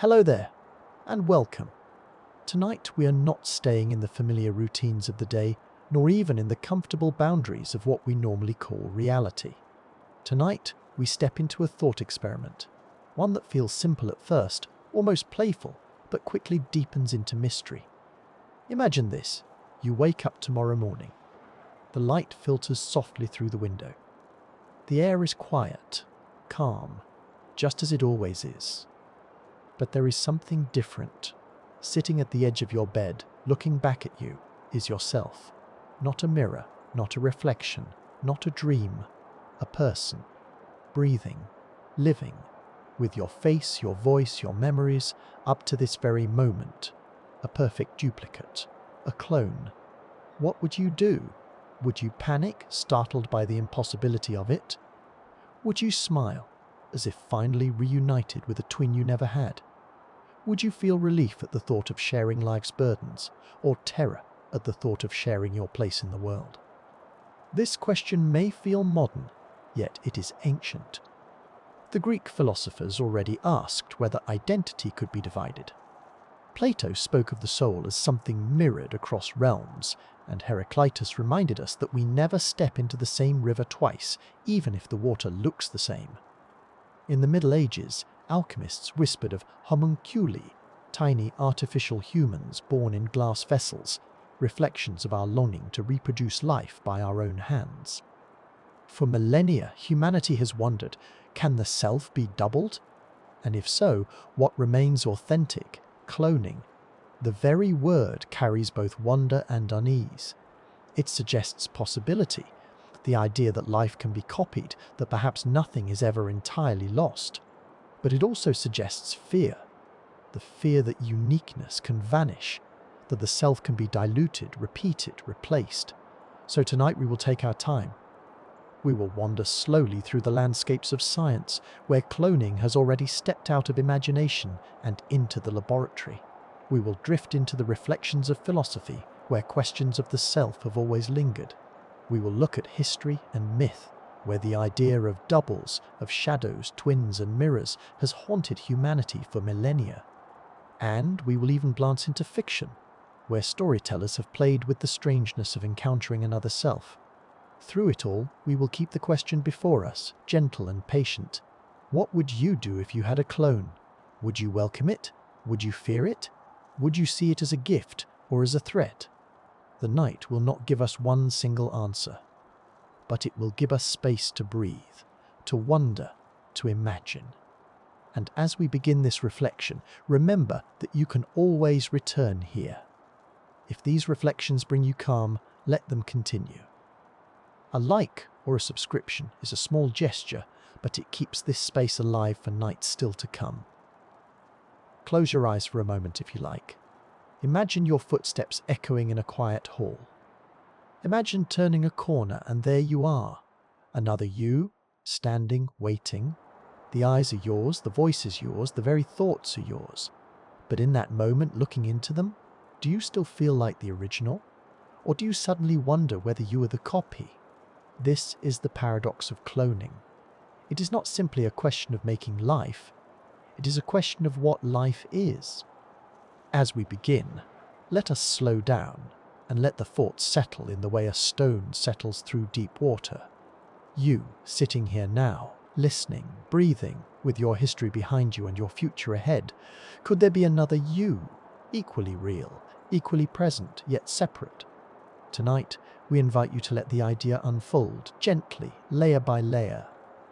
Hello there, and welcome. Tonight we are not staying in the familiar routines of the day, nor even in the comfortable boundaries of what we normally call reality. Tonight we step into a thought experiment, one that feels simple at first, almost playful, but quickly deepens into mystery. Imagine this: you wake up tomorrow morning. The light filters softly through the window. The air is quiet, calm, just as it always is. But there is something different. Sitting at the edge of your bed, looking back at you, is yourself. Not a mirror, not a reflection, not a dream. A person. Breathing. Living. With your face, your voice, your memories, up to this very moment. A perfect duplicate. A clone. What would you do? Would you panic, startled by the impossibility of it? Would you smile, as if finally reunited with a twin you never had? Would you feel relief at the thought of sharing life's burdens, or terror at the thought of sharing your place in the world? This question may feel modern, yet it is ancient. The Greek philosophers already asked whether identity could be divided. Plato spoke of the soul as something mirrored across realms, and Heraclitus reminded us that we never step into the same river twice, even if the water looks the same. In the Middle Ages, alchemists whispered of homunculi, tiny artificial humans born in glass vessels, reflections of our longing to reproduce life by our own hands. For millennia, humanity has wondered, can the self be doubled? And if so, what remains authentic? Cloning. The very word carries both wonder and unease. It suggests possibility, the idea that life can be copied, that perhaps nothing is ever entirely lost. But it also suggests fear, the fear that uniqueness can vanish, that the self can be diluted, repeated, replaced. So tonight we will take our time. We will wander slowly through the landscapes of science, where cloning has already stepped out of imagination and into the laboratory. We will drift into the reflections of philosophy, where questions of the self have always lingered. We will look at history and myth, where the idea of doubles, of shadows, twins and mirrors has haunted humanity for millennia. And we will even glance into fiction, where storytellers have played with the strangeness of encountering another self. Through it all, we will keep the question before us, gentle and patient. What would you do if you had a clone? Would you welcome it? Would you fear it? Would you see it as a gift or as a threat? The night will not give us one single answer, but it will give us space to breathe, to wonder, to imagine. And as we begin this reflection, remember that you can always return here. If these reflections bring you calm, let them continue. A like or a subscription is a small gesture, but it keeps this space alive for nights still to come. Close your eyes for a moment if you like. Imagine your footsteps echoing in a quiet hall. Imagine turning a corner and there you are, another you, standing, waiting. The eyes are yours, the voice is yours, the very thoughts are yours. But in that moment, looking into them, do you still feel like the original? Or do you suddenly wonder whether you are the copy? This is the paradox of cloning. It is not simply a question of making life, it is a question of what life is. As we begin, let us slow down and let the thoughts settle in the way a stone settles through deep water. You, sitting here now, listening, breathing, with your history behind you and your future ahead, could there be another you, equally real, equally present, yet separate? Tonight, we invite you to let the idea unfold, gently, layer by layer.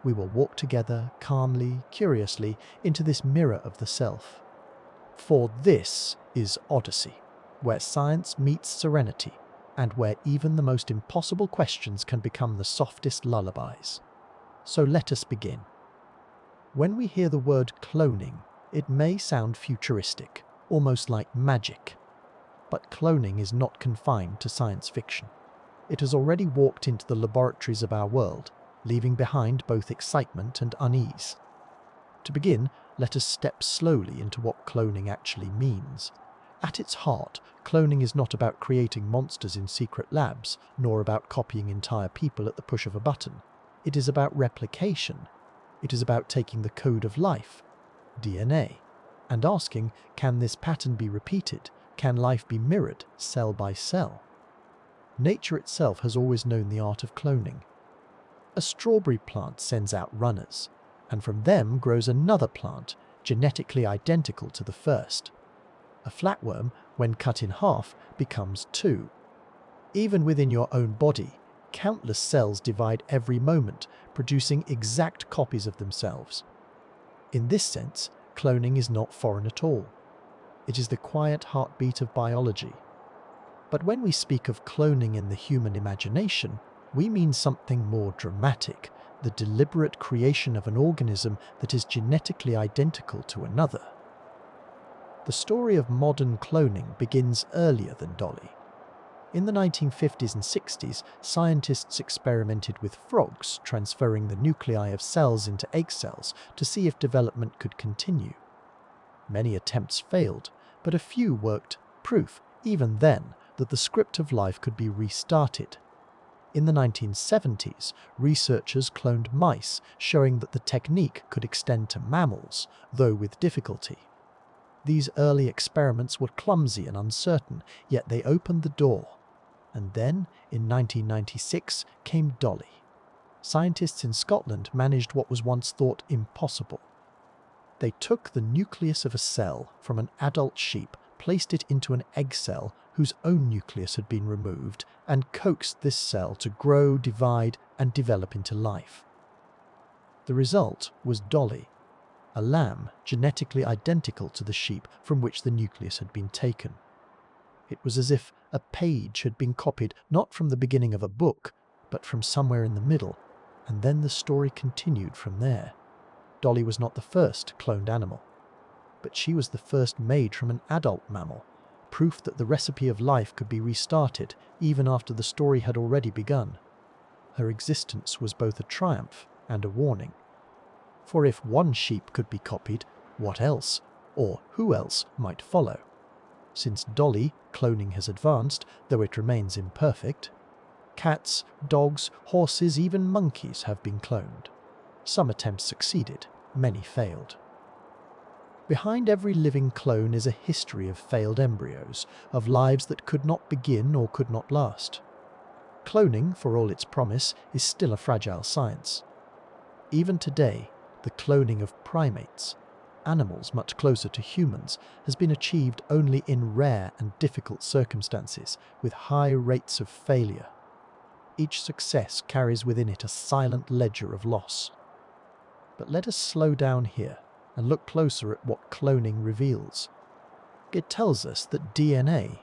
We will walk together, calmly, curiously, into this mirror of the self. For this is Odyssey, where science meets serenity, and where even the most impossible questions can become the softest lullabies. So let us begin. When we hear the word cloning, it may sound futuristic, almost like magic. But cloning is not confined to science fiction. It has already walked into the laboratories of our world, leaving behind both excitement and unease. To begin, let us step slowly into what cloning actually means. At its heart, cloning is not about creating monsters in secret labs, nor about copying entire people at the push of a button. It is about replication. It is about taking the code of life, DNA, and asking, can this pattern be repeated? Can life be mirrored cell by cell? Nature itself has always known the art of cloning. A strawberry plant sends out runners, and from them grows another plant, genetically identical to the first. A flatworm, when cut in half, becomes two. Even within your own body, countless cells divide every moment, producing exact copies of themselves. In this sense, cloning is not foreign at all. It is the quiet heartbeat of biology. But when we speak of cloning in the human imagination, we mean something more dramatic, the deliberate creation of an organism that is genetically identical to another. The story of modern cloning begins earlier than Dolly. In the 1950s and 60s, scientists experimented with frogs, transferring the nuclei of cells into egg cells to see if development could continue. Many attempts failed, but a few worked, proof, even then, that the script of life could be restarted. In the 1970s, researchers cloned mice, showing that the technique could extend to mammals, though with difficulty. These early experiments were clumsy and uncertain, yet they opened the door. And then, in 1996, came Dolly. Scientists in Scotland managed what was once thought impossible. They took the nucleus of a cell from an adult sheep, placed it into an egg cell whose own nucleus had been removed, and coaxed this cell to grow, divide, and develop into life. The result was Dolly, a lamb genetically identical to the sheep from which the nucleus had been taken. It was as if a page had been copied not from the beginning of a book, but from somewhere in the middle, and then the story continued from there. Dolly was not the first cloned animal, but she was the first made from an adult mammal, proof that the recipe of life could be restarted even after the story had already begun. Her existence was both a triumph and a warning. For if one sheep could be copied, what else, or who else, might follow? Since Dolly, cloning has advanced, though it remains imperfect. Cats, dogs, horses, even monkeys have been cloned. Some attempts succeeded, many failed. Behind every living clone is a history of failed embryos, of lives that could not begin or could not last. Cloning, for all its promise, is still a fragile science. Even today, the cloning of primates, animals much closer to humans, has been achieved only in rare and difficult circumstances, with high rates of failure. Each success carries within it a silent ledger of loss. But let us slow down here and look closer at what cloning reveals. It tells us that DNA,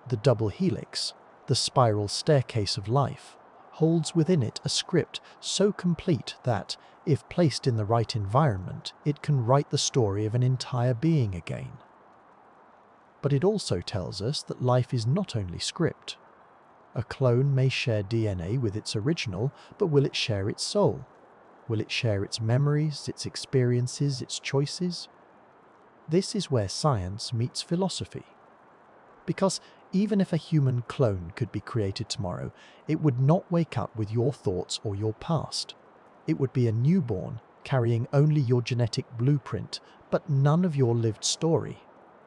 the double helix, the spiral staircase of life, holds within it a script so complete that, if placed in the right environment, it can write the story of an entire being again. But it also tells us that life is not only script. A clone may share DNA with its original, but will it share its soul? Will it share its memories, its experiences, its choices? This is where science meets philosophy. Because even if a human clone could be created tomorrow, it would not wake up with your thoughts or your past. It would be a newborn, carrying only your genetic blueprint, but none of your lived story.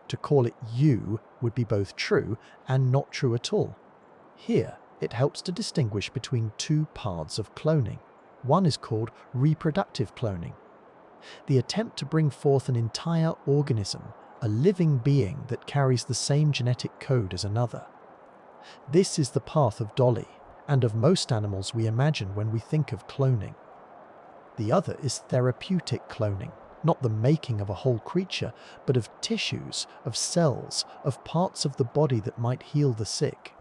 To call it you would be both true and not true at all. Here, it helps to distinguish between two paths of cloning. One is called reproductive cloning, the attempt to bring forth an entire organism, a living being that carries the same genetic code as another. This is the path of Dolly, and of most animals we imagine when we think of cloning. The other is therapeutic cloning, not the making of a whole creature, but of tissues, of cells, of parts of the body that might heal the sick.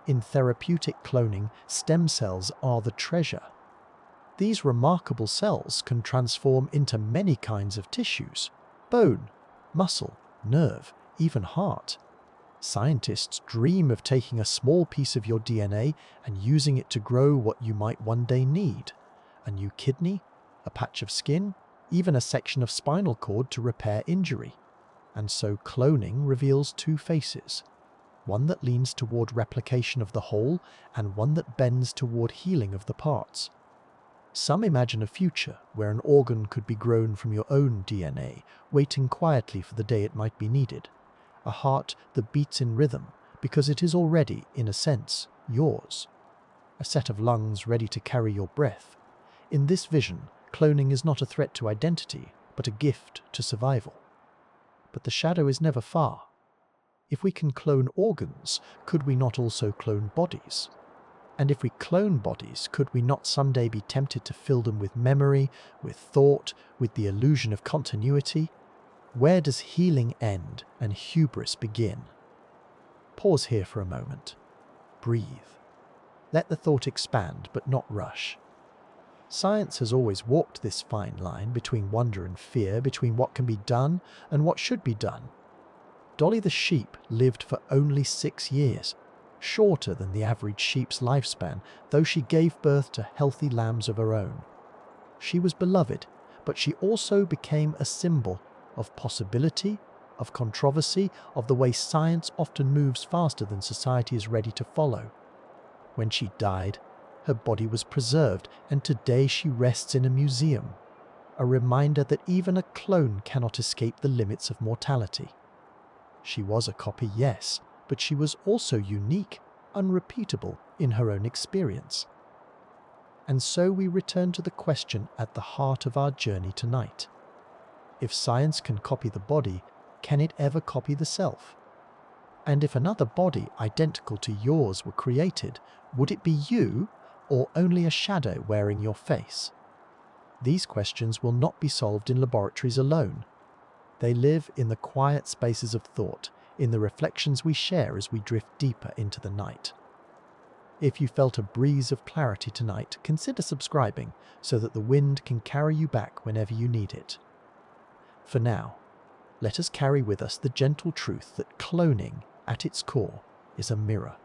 In therapeutic cloning, stem cells are the treasure. These remarkable cells can transform into many kinds of tissues: bone, muscle, nerve, even heart. Scientists dream of taking a small piece of your DNA and using it to grow what you might one day need: a new kidney, a patch of skin, even a section of spinal cord to repair injury. And so cloning reveals two faces, one that leans toward replication of the whole and one that bends toward healing of the parts. Some imagine a future where an organ could be grown from your own DNA, waiting quietly for the day it might be needed. A heart that beats in rhythm because it is already, in a sense, yours. A set of lungs ready to carry your breath. In this vision, cloning is not a threat to identity, but a gift to survival. But the shadow is never far. If we can clone organs, could we not also clone bodies? And if we clone bodies, could we not someday be tempted to fill them with memory, with thought, with the illusion of continuity? Where does healing end and hubris begin? Pause here for a moment. Breathe. Let the thought expand, but not rush. Science has always walked this fine line between wonder and fear, between what can be done and what should be done. Dolly the sheep lived for only 6 years, shorter than the average sheep's lifespan, though she gave birth to healthy lambs of her own. She was beloved, but she also became a symbol of possibility, of controversy, of the way science often moves faster than society is ready to follow. When she died, her body was preserved, and today she rests in a museum, a reminder that even a clone cannot escape the limits of mortality. She was a copy, yes, but she was also unique, unrepeatable in her own experience. And so we return to the question at the heart of our journey tonight. If science can copy the body, can it ever copy the self? And if another body identical to yours were created, would it be you or only a shadow wearing your face? These questions will not be solved in laboratories alone. They live in the quiet spaces of thought, in the reflections we share as we drift deeper into the night. If you felt a breeze of clarity tonight, consider subscribing so that the wind can carry you back whenever you need it. For now, let us carry with us the gentle truth that cloning, at its core, is a mirror.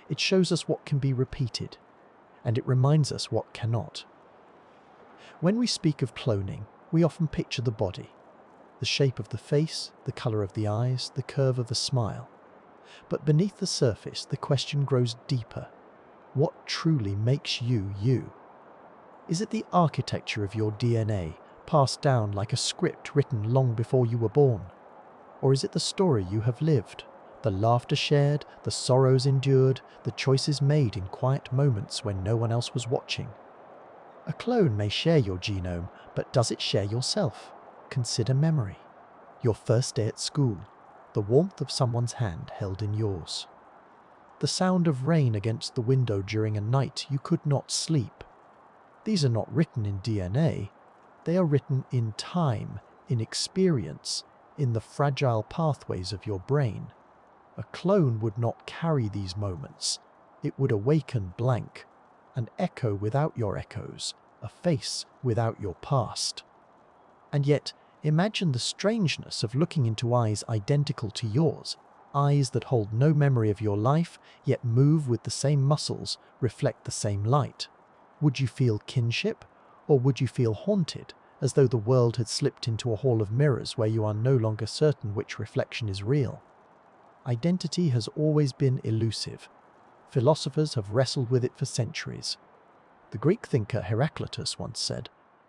It shows us what can be repeated, and it reminds us what cannot. When we speak of cloning, we often picture the body, the shape of the face, the colour of the eyes, the curve of a smile. But beneath the surface, the question grows deeper. What truly makes you, you? Is it the architecture of your DNA, passed down like a script written long before you were born? Or is it the story you have lived, the laughter shared, the sorrows endured, the choices made in quiet moments when no one else was watching? A clone may share your genome, but does it share yourself? Consider memory. Your first day at school, the warmth of someone's hand held in yours. The sound of rain against the window during a night you could not sleep. These are not written in DNA, they are written in time, in experience, in the fragile pathways of your brain. A clone would not carry these moments. It would awaken blank, an echo without your echoes, a face without your past. And yet, imagine the strangeness of looking into eyes identical to yours, eyes that hold no memory of your life, yet move with the same muscles, reflect the same light. Would you feel kinship, or would you feel haunted, as though the world had slipped into a hall of mirrors where you are no longer certain which reflection is real? Identity has always been elusive. Philosophers have wrestled with it for centuries. The Greek thinker Heraclitus once said,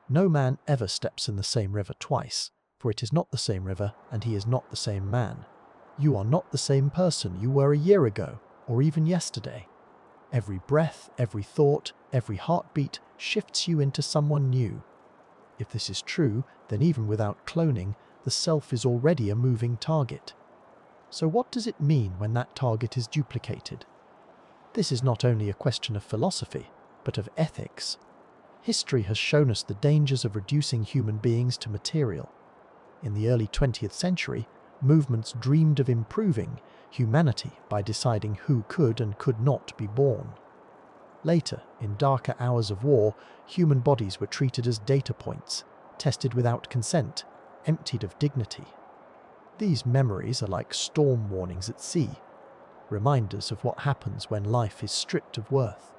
"No man ever steps in the same river twice, for it is not the same river and he is not the same man. You are not the same person you were a year ago, or even yesterday. Every breath, every thought, every heartbeat shifts you into someone new." If this is true, then even without cloning, the self is already a moving target. So what does it mean when that target is duplicated? This is not only a question of philosophy, but of ethics. History has shown us the dangers of reducing human beings to material. In the early 20th century, movements dreamed of improving humanity by deciding who could and could not be born. Later, in darker hours of war, human bodies were treated as data points, tested without consent, emptied of dignity. These memories are like storm warnings at sea, reminders of what happens when life is stripped of worth.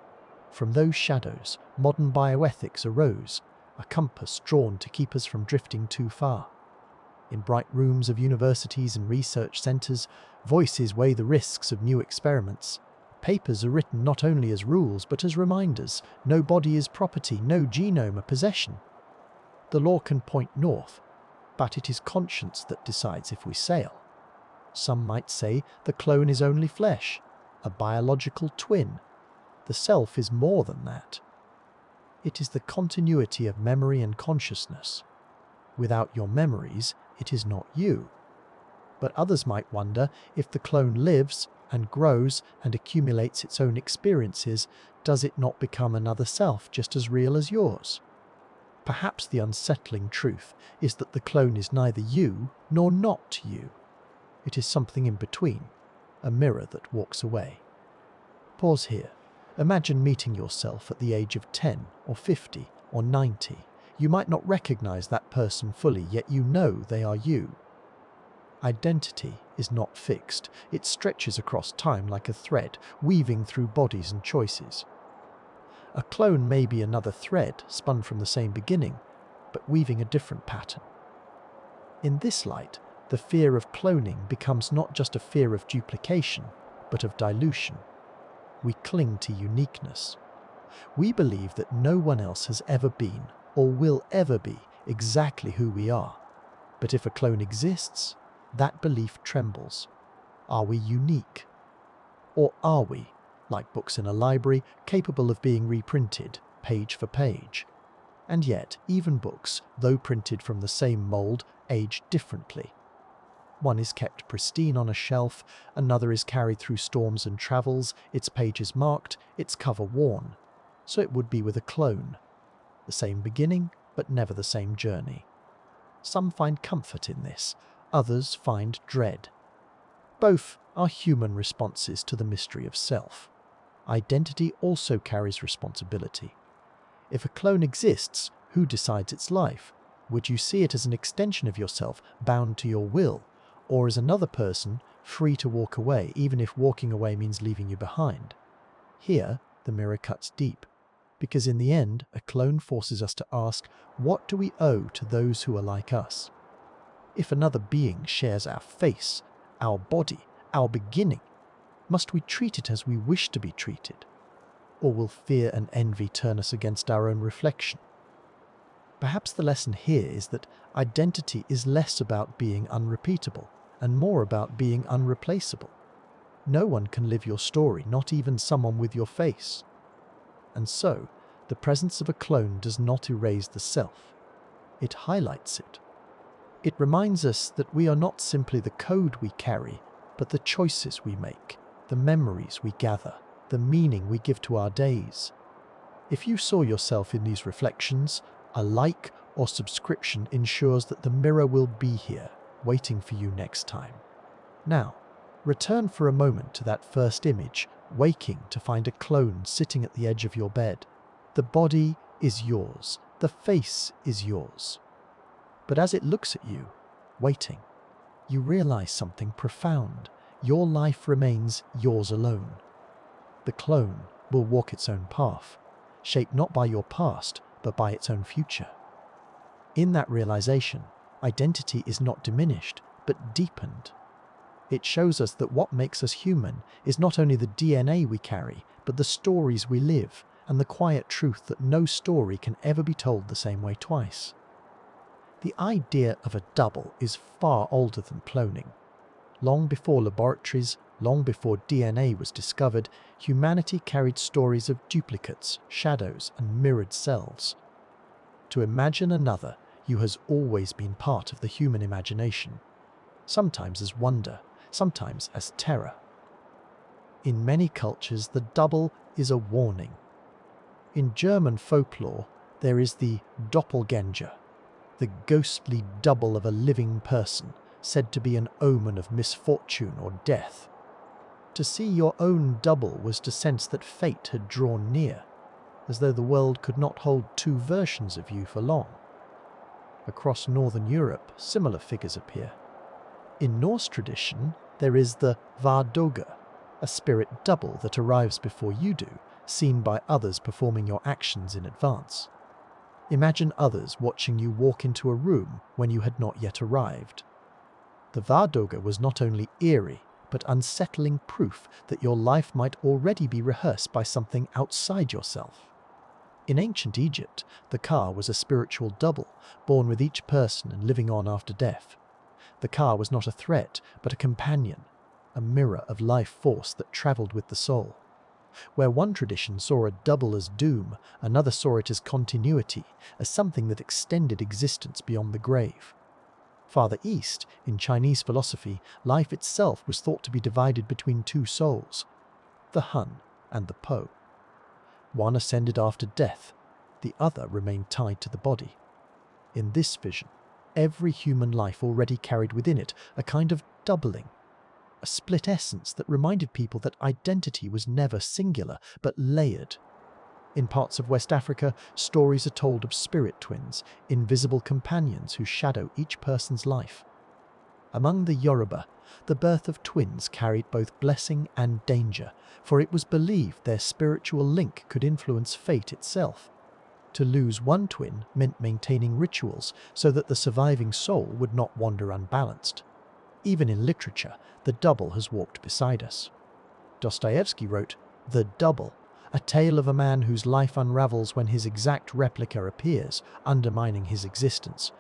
From those shadows, modern bioethics arose, a compass drawn to keep us from drifting too far. In bright rooms of universities and research centres, voices weigh the risks of new experiments. Papers are written not only as rules but as reminders. No body is property, no genome a possession. The law can point north, but it is conscience that decides if we sail. Some might say the clone is only flesh, a biological twin. The self is more than that. It is the continuity of memory and consciousness. Without your memories, it is not you. But others might wonder, if the clone lives and grows and accumulates its own experiences, does it not become another self just as real as yours? Perhaps the unsettling truth is that the clone is neither you nor not you. It is something in between, a mirror that walks away. Pause here. Imagine meeting yourself at the age of 10 or 50 or 90. You might not recognize that person fully, yet you know they are you. Identity is not fixed. It stretches across time like a thread, weaving through bodies and choices. A clone may be another thread spun from the same beginning, but weaving a different pattern. In this light, the fear of cloning becomes not just a fear of duplication, but of dilution. We cling to uniqueness. We believe that no one else has ever been or will ever be exactly who we are. But if a clone exists, that belief trembles. Are we unique? Or are we, like books in a library, capable of being reprinted, page for page? And yet, even books, though printed from the same mould, age differently. One is kept pristine on a shelf, another is carried through storms and travels, its pages marked, its cover worn. So it would be with a clone. The same beginning, but never the same journey. Some find comfort in this, others find dread. Both are human responses to the mystery of self. Identity also carries responsibility. If a clone exists, who decides its life? Would you see it as an extension of yourself, bound to your will, or as another person, free to walk away, even if walking away means leaving you behind? Here, the mirror cuts deep, because in the end, a clone forces us to ask, what do we owe to those who are like us? If another being shares our face, our body, our beginning, must we treat it as we wish to be treated? Or will fear and envy turn us against our own reflection? Perhaps the lesson here is that identity is less about being unrepeatable and more about being unreplaceable. No one can live your story, not even someone with your face. And so, the presence of a clone does not erase the self. It highlights it. It reminds us that we are not simply the code we carry, but the choices we make, the memories we gather, the meaning we give to our days. If you saw yourself in these reflections, a like or subscription ensures that the mirror will be here, waiting for you next time. Now, return for a moment to that first image, waking to find a clone sitting at the edge of your bed. The body is yours, the face is yours. But as it looks at you, waiting, you realize something profound. Your life remains yours alone. The clone will walk its own path, shaped not by your past, but by its own future. In that realization, identity is not diminished, but deepened. It shows us that what makes us human is not only the DNA we carry, but the stories we live, and the quiet truth that no story can ever be told the same way twice. The idea of a double is far older than cloning. Long before laboratories, long before DNA was discovered, humanity carried stories of duplicates, shadows, and mirrored selves. To imagine another you has always been part of the human imagination, sometimes as wonder, sometimes as terror. In many cultures, the double is a warning. In German folklore, there is the doppelganger, the ghostly double of a living person, said to be an omen of misfortune or death. To see your own double was to sense that fate had drawn near, as though the world could not hold two versions of you for long. Across northern Europe, similar figures appear. In Norse tradition, there is the Vardoga, a spirit double that arrives before you do, seen by others performing your actions in advance. Imagine others watching you walk into a room when you had not yet arrived. The Vardoga was not only eerie, but unsettling proof that your life might already be rehearsed by something outside yourself. In ancient Egypt, the Ka was a spiritual double, born with each person and living on after death. The Ka was not a threat, but a companion, a mirror of life force that travelled with the soul. Where one tradition saw a double as doom, another saw it as continuity, as something that extended existence beyond the grave. Farther east, in Chinese philosophy, life itself was thought to be divided between two souls, the Hun and the Po. One ascended after death, the other remained tied to the body. In this vision, every human life already carried within it a kind of doubling, a split essence that reminded people that identity was never singular, but layered. In parts of West Africa, stories are told of spirit twins, invisible companions who shadow each person's life. Among the Yoruba, the birth of twins carried both blessing and danger, for it was believed their spiritual link could influence fate itself. To lose one twin meant maintaining rituals so that the surviving soul would not wander unbalanced. Even in literature, the double has walked beside us. Dostoevsky wrote, "The Double," a tale of a man whose life unravels when his exact replica appears, undermining his existence.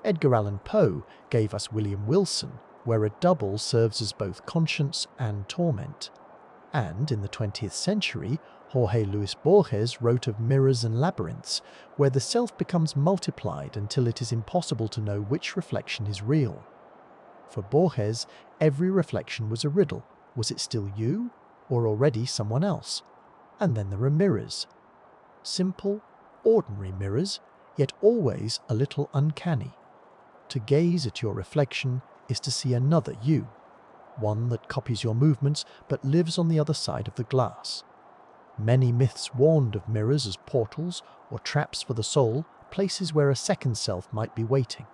Edgar Allan Poe gave us William Wilson, where a double serves as both conscience and torment. And in the 20th century, Jorge Luis Borges wrote of mirrors and labyrinths, where the self becomes multiplied until it is impossible to know which reflection is real. For Borges, every reflection was a riddle. Was it still you, or already someone else? And then there are mirrors. Simple, ordinary mirrors, yet always a little uncanny. To gaze at your reflection is to see another you, one that copies your movements but lives on the other side of the glass. Many myths warned of mirrors as portals or traps for the soul, places where a second self might be waiting.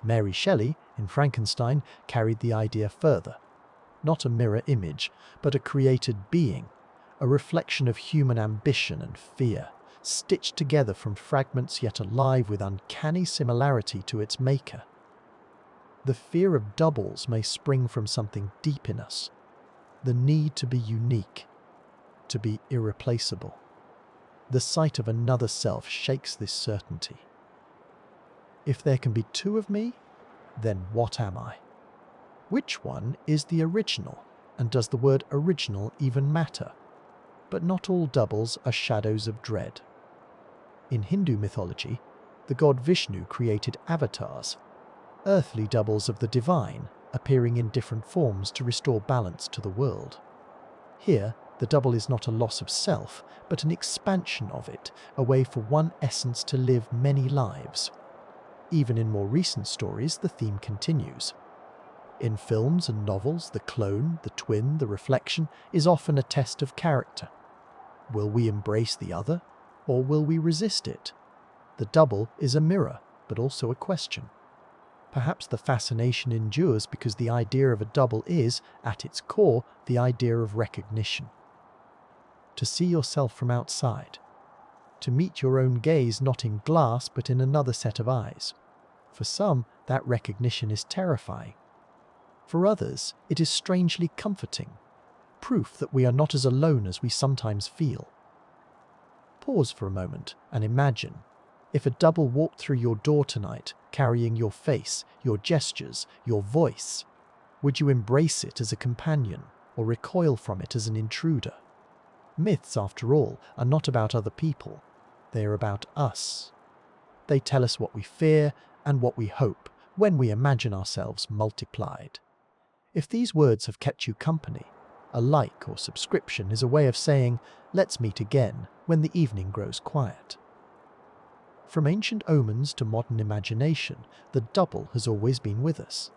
Mary Shelley, in Frankenstein, carried the idea further. Not a mirror image, but a created being, a reflection of human ambition and fear, stitched together from fragments yet alive with uncanny similarity to its maker. The fear of doubles may spring from something deep in us, the need to be unique, to be irreplaceable. The sight of another self shakes this certainty. If there can be two of me, then what am I? Which one is the original, and does the word original even matter? But not all doubles are shadows of dread. In Hindu mythology, the god Vishnu created avatars, earthly doubles of the divine, appearing in different forms to restore balance to the world. Here, the double is not a loss of self, but an expansion of it, a way for one essence to live many lives. Even in more recent stories, the theme continues. In films and novels, the clone, the twin, the reflection is often a test of character. Will we embrace the other, or will we resist it? The double is a mirror, but also a question. Perhaps the fascination endures because the idea of a double is, at its core, the idea of recognition. To see yourself from outside. To meet your own gaze not in glass but in another set of eyes. For some, that recognition is terrifying. For others, it is strangely comforting. Proof that we are not as alone as we sometimes feel. Pause for a moment and imagine. If a double walked through your door tonight, carrying your face, your gestures, your voice, would you embrace it as a companion or recoil from it as an intruder? Myths, after all, are not about other people. They are about us. They tell us what we fear and what we hope when we imagine ourselves multiplied. If these words have kept you company, a like or subscription is a way of saying, let's meet again when the evening grows quiet. From ancient omens to modern imagination, the double has always been with us.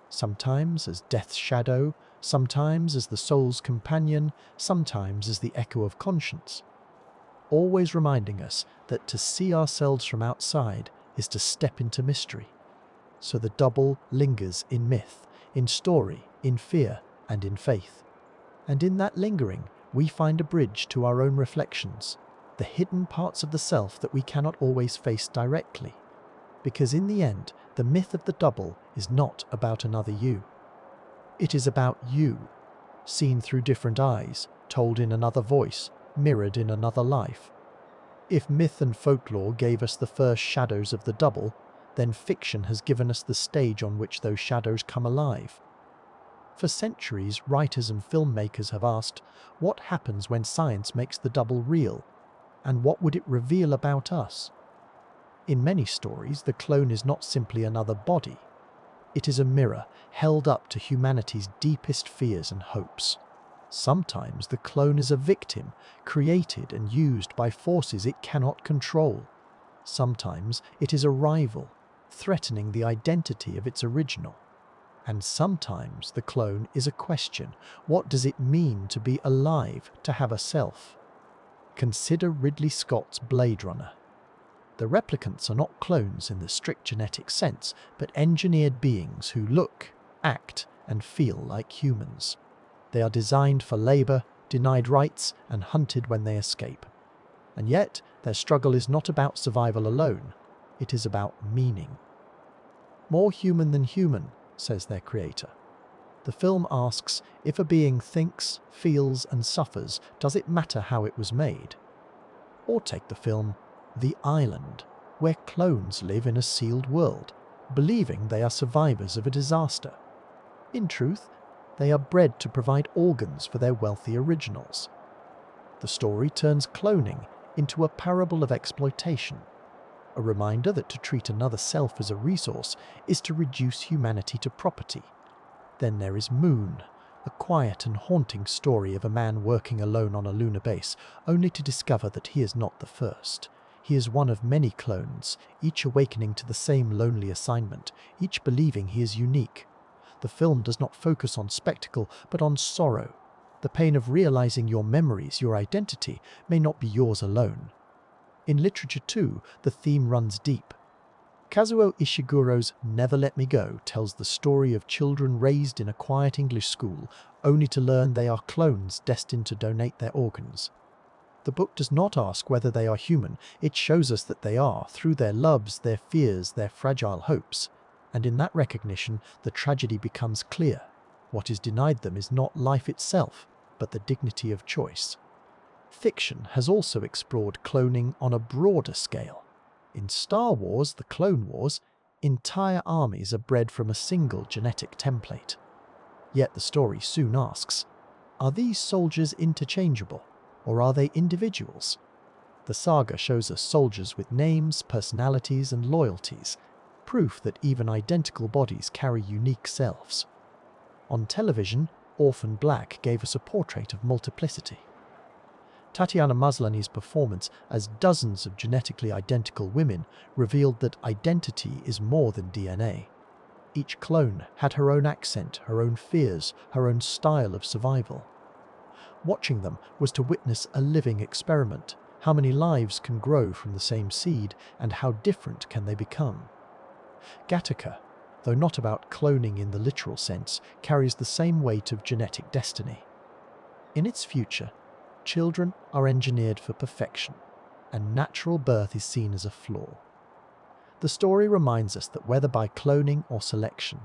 Sometimes as death's shadow, sometimes as the soul's companion, sometimes as the echo of conscience. Always reminding us that to see ourselves from outside is to step into mystery. So the double lingers in myth, in story, in fear, and in faith. And in that lingering, we find a bridge to our own reflections, the hidden parts of the self that we cannot always face directly. Because in the end, the myth of the double is not about another you. It is about you, seen through different eyes, told in another voice, mirrored in another life. If myth and folklore gave us the first shadows of the double, then fiction has given us the stage on which those shadows come alive. For centuries, writers and filmmakers have asked, what happens when science makes the double real? And what would it reveal about us? In many stories, the clone is not simply another body. It is a mirror held up to humanity's deepest fears and hopes. Sometimes the clone is a victim, created and used by forces it cannot control. Sometimes it is a rival, threatening the identity of its original. And sometimes the clone is a question. What does it mean to be alive, to have a self? Consider Ridley Scott's Blade Runner. The replicants are not clones in the strict genetic sense, but engineered beings who look, act, and feel like humans. They are designed for labor, denied rights, and hunted when they escape. And yet, their struggle is not about survival alone. It is about meaning. More human than human, says their creator. The film asks, if a being thinks, feels, and suffers, does it matter how it was made? Or take the film The Island, where clones live in a sealed world, believing they are survivors of a disaster. In truth, they are bred to provide organs for their wealthy originals. The story turns cloning into a parable of exploitation, a reminder that to treat another self as a resource is to reduce humanity to property. Then there is Moon, a quiet and haunting story of a man working alone on a lunar base, only to discover that he is not the first. He is one of many clones, each awakening to the same lonely assignment, each believing he is unique. The film does not focus on spectacle, but on sorrow. The pain of realizing your memories, your identity, may not be yours alone. In literature too, the theme runs deep. Kazuo Ishiguro's Never Let Me Go tells the story of children raised in a quiet English school, only to learn they are clones destined to donate their organs. The book does not ask whether they are human, it shows us that they are, through their loves, their fears, their fragile hopes. And in that recognition, the tragedy becomes clear. What is denied them is not life itself, but the dignity of choice. Fiction has also explored cloning on a broader scale. In Star Wars, the Clone Wars, entire armies are bred from a single genetic template. Yet the story soon asks, are these soldiers interchangeable, or are they individuals? The saga shows us soldiers with names, personalities, and loyalties, proof that even identical bodies carry unique selves. On television, Orphan Black gave us a portrait of multiplicity. Tatiana Maslany's performance as dozens of genetically identical women revealed that identity is more than DNA. Each clone had her own accent, her own fears, her own style of survival. Watching them was to witness a living experiment. How many lives can grow from the same seed, and how different can they become? Gattaca, though not about cloning in the literal sense, carries the same weight of genetic destiny. In its future, children are engineered for perfection, and natural birth is seen as a flaw. The story reminds us that whether by cloning or selection,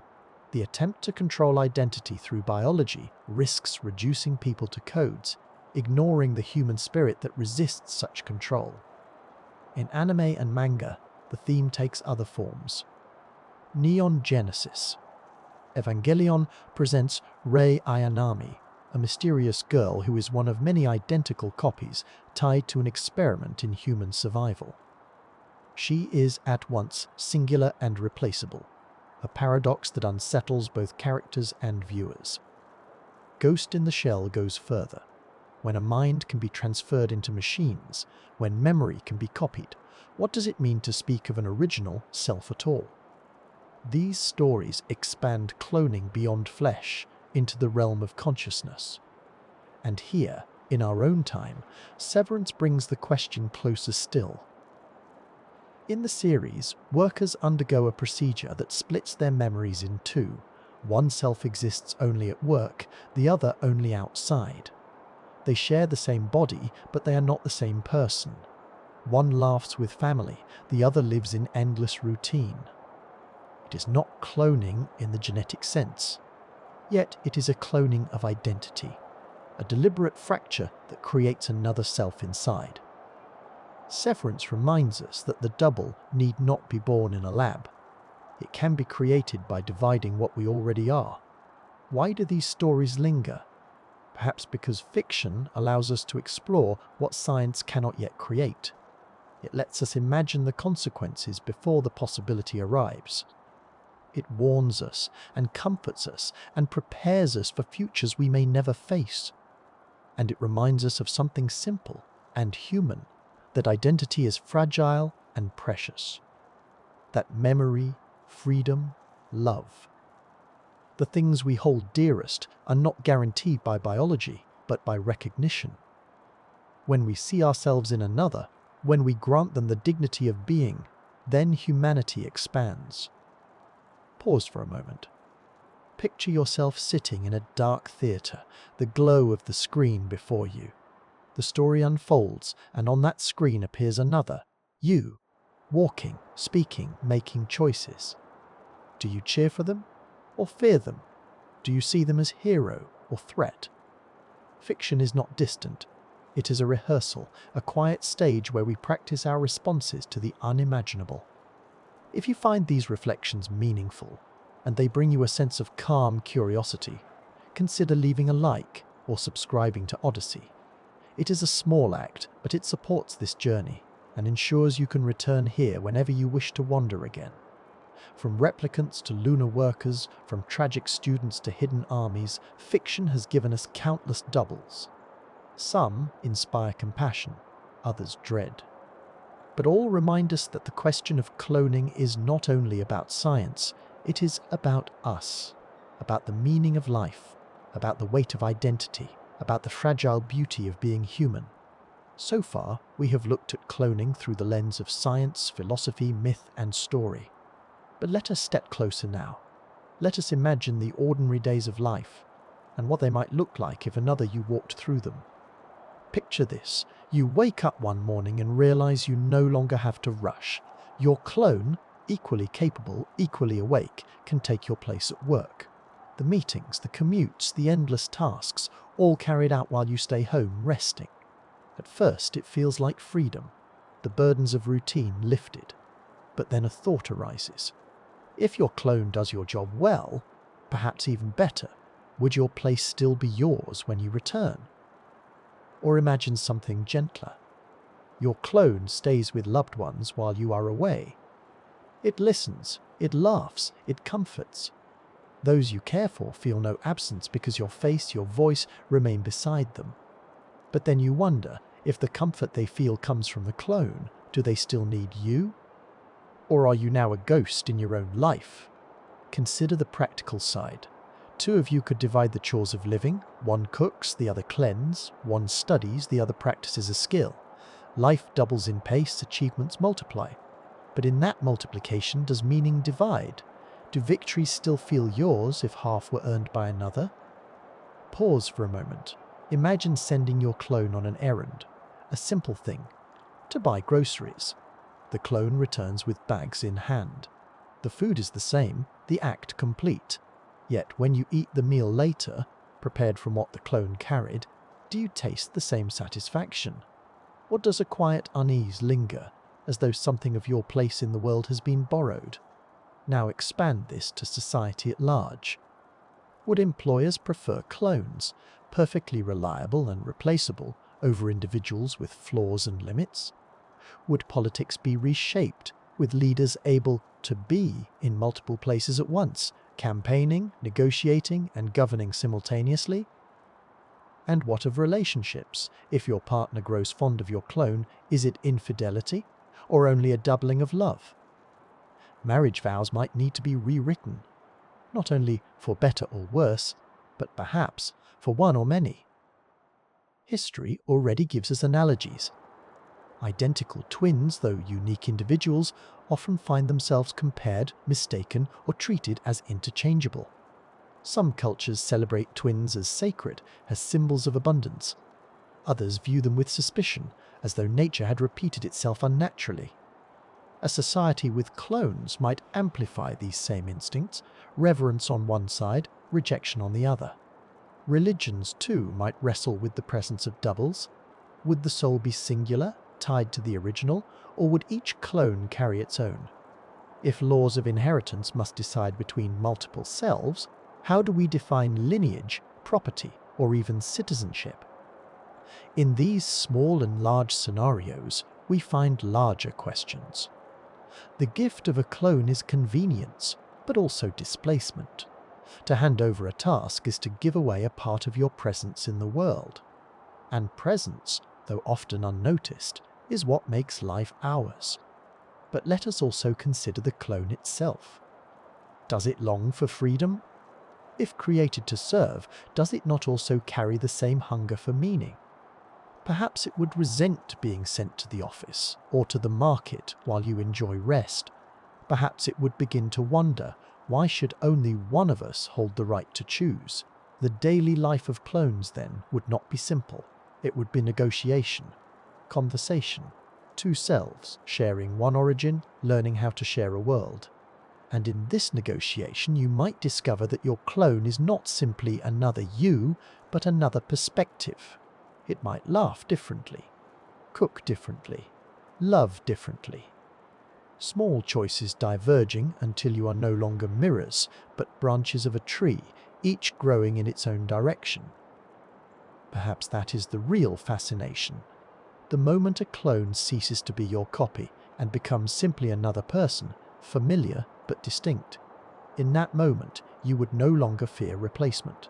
the attempt to control identity through biology risks reducing people to codes, ignoring the human spirit that resists such control. In anime and manga, the theme takes other forms. Neon Genesis Evangelion presents Rei Ayanami, a mysterious girl who is one of many identical copies tied to an experiment in human survival. She is at once singular and replaceable, a paradox that unsettles both characters and viewers. Ghost in the Shell goes further. When a mind can be transferred into machines, when memory can be copied, what does it mean to speak of an original self at all? These stories expand cloning beyond flesh into the realm of consciousness. And here, in our own time, Severance brings the question closer still. In the series, workers undergo a procedure that splits their memories in two. One self exists only at work, the other only outside. They share the same body, but they are not the same person. One laughs with family, the other lives in endless routine. It is not cloning in the genetic sense. Yet it is a cloning of identity, a deliberate fracture that creates another self inside. Severance reminds us that the double need not be born in a lab. It can be created by dividing what we already are. Why do these stories linger? Perhaps because fiction allows us to explore what science cannot yet create. It lets us imagine the consequences before the possibility arrives. It warns us and comforts us and prepares us for futures we may never face. And it reminds us of something simple and human, that identity is fragile and precious. That memory, freedom, love, the things we hold dearest, are not guaranteed by biology, but by recognition. When we see ourselves in another, when we grant them the dignity of being, then humanity expands. Pause for a moment. Picture yourself sitting in a dark theatre, the glow of the screen before you. The story unfolds, and on that screen appears another, you, walking, speaking, making choices. Do you cheer for them or fear them? Do you see them as hero or threat? Fiction is not distant. It is a rehearsal, a quiet stage where we practice our responses to the unimaginable. If you find these reflections meaningful, and they bring you a sense of calm curiosity, consider leaving a like or subscribing to Odyssey. It is a small act, but it supports this journey and ensures you can return here whenever you wish to wander again. From replicants to lunar workers, from tragic students to hidden armies, fiction has given us countless doubles. Some inspire compassion, others dread. But all remind us that the question of cloning is not only about science, it is about us, about the meaning of life, about the weight of identity, about the fragile beauty of being human. So far, we have looked at cloning through the lens of science, philosophy, myth, and story. But let us step closer now. Let us imagine the ordinary days of life, and what they might look like if another you walked through them. Picture this. You wake up one morning and realize you no longer have to rush. Your clone, equally capable, equally awake, can take your place at work. The meetings, the commutes, the endless tasks, all carried out while you stay home resting. At first it feels like freedom, the burdens of routine lifted. But then a thought arises. If your clone does your job well, perhaps even better, would your place still be yours when you return? Or imagine something gentler. Your clone stays with loved ones while you are away. It listens, it laughs, it comforts. Those you care for feel no absence because your face, your voice remain beside them. But then you wonder, if the comfort they feel comes from the clone, do they still need you? Or are you now a ghost in your own life? Consider the practical side. Two of you could divide the chores of living. One cooks, the other cleans. One studies, the other practices a skill. Life doubles in pace, achievements multiply. But in that multiplication, does meaning divide? Do victories still feel yours if half were earned by another? Pause for a moment. Imagine sending your clone on an errand. A simple thing. To buy groceries. The clone returns with bags in hand. The food is the same, the act complete. Yet when you eat the meal later, prepared from what the clone carried, do you taste the same satisfaction? Or does a quiet unease linger, as though something of your place in the world has been borrowed? Now expand this to society at large. Would employers prefer clones, perfectly reliable and replaceable, over individuals with flaws and limits? Would politics be reshaped, with leaders able to be in multiple places at once, campaigning, negotiating, and governing simultaneously? And what of relationships? If your partner grows fond of your clone, is it infidelity, or only a doubling of love? Marriage vows might need to be rewritten, not only for better or worse, but perhaps for one or many. History already gives us analogies. Identical twins, though unique individuals, often find themselves compared, mistaken, or treated as interchangeable. Some cultures celebrate twins as sacred, as symbols of abundance. Others view them with suspicion, as though nature had repeated itself unnaturally. A society with clones might amplify these same instincts, reverence on one side, rejection on the other. Religions, too, might wrestle with the presence of doubles. Would the soul be singular, tied to the original, or would each clone carry its own? If laws of inheritance must decide between multiple selves, how do we define lineage, property, or even citizenship? In these small and large scenarios, we find larger questions. The gift of a clone is convenience, but also displacement. To hand over a task is to give away a part of your presence in the world. And presence, though often unnoticed, is what makes life ours. But let us also consider the clone itself. Does it long for freedom? If created to serve, does it not also carry the same hunger for meaning? Perhaps it would resent being sent to the office or to the market while you enjoy rest. Perhaps it would begin to wonder, why should only one of us hold the right to choose? The daily life of clones, then, would not be simple. It would be negotiation, conversation, two selves sharing one origin, learning how to share a world. And in this negotiation you might discover that your clone is not simply another you, but another perspective. It might laugh differently, cook differently, love differently. Small choices diverging until you are no longer mirrors, but branches of a tree, each growing in its own direction. Perhaps that is the real fascination. The moment a clone ceases to be your copy and becomes simply another person, familiar but distinct, in that moment you would no longer fear replacement.